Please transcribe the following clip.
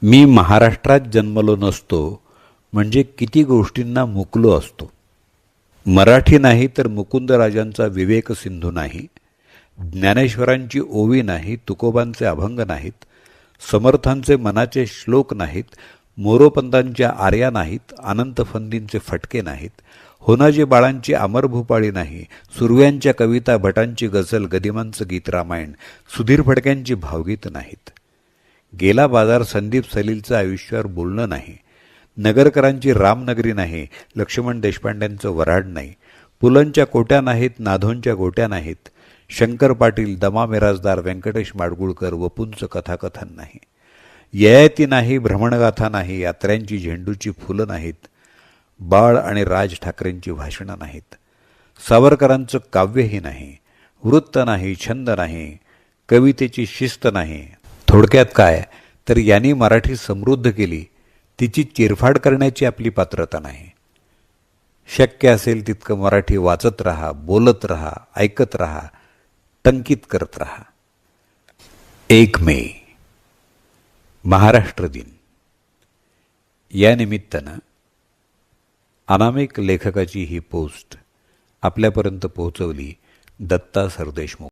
मी महाराष्ट्रात जन्मलो नसतो म्हणजे किती गोष्टींना मुकलो असतो. मराठी नाही तर मुकुंदराजांचा विवेक सिंधू नाही, ज्ञानेश्वरांची ओवी नाही, तुकोबांचे अभंग नाहीत, समर्थांचे मनाचे श्लोक नाहीत, मोरोपंतांच्या आर्या नाहीत, अनंतफंदींचे फटके नाहीत, होनाजी बाळांची अमरभूपाळी नाही, सुर्व्यांच्या कविता, भटांची गझल, गदिमांचं गीत रामायण, सुधीर फडक्यांची भावगीत नाहीत. गेला बाजार संदीप सलीलचं आयुष्यावर बोलणं नाही, नगरकरांची रामनगरी नाही, लक्ष्मण देशपांड्यांचं वऱ्हाड नाही, पुलंच्या कोट्या नाहीत, नाधोंच्या गोट्या नाहीत, शंकर पाटील, दमा मिराजदार, व्यंकटेश माडगुळकर, वपूंचं कथाकथन नाही, ययाती नाही, भ्रमणगाथा नाही, यात्र्यांची झेंडूची फुलं नाहीत, बाळ आणि राज ठाकरेंची भाषणं नाहीत, सावरकरांचं काव्यही नाही, वृत्त नाही, छंद नाही, कवितेची शिस्त नाही. थोडक्यात काय तर यांनी मराठी समृद्ध केली, तिची चिरफाड करण्याची आपली पात्रता नाही. शक्य असेल तितकं मराठी वाचत रहा, बोलत रहा, ऐकत रहा, टंकित करत रहा. 1 मे महाराष्ट्र दिन. या निमित्तानं अनामिक लेखकाची ही पोस्ट आपल्यापर्यंत पोहोचवली दत्ता सरदेशमुख.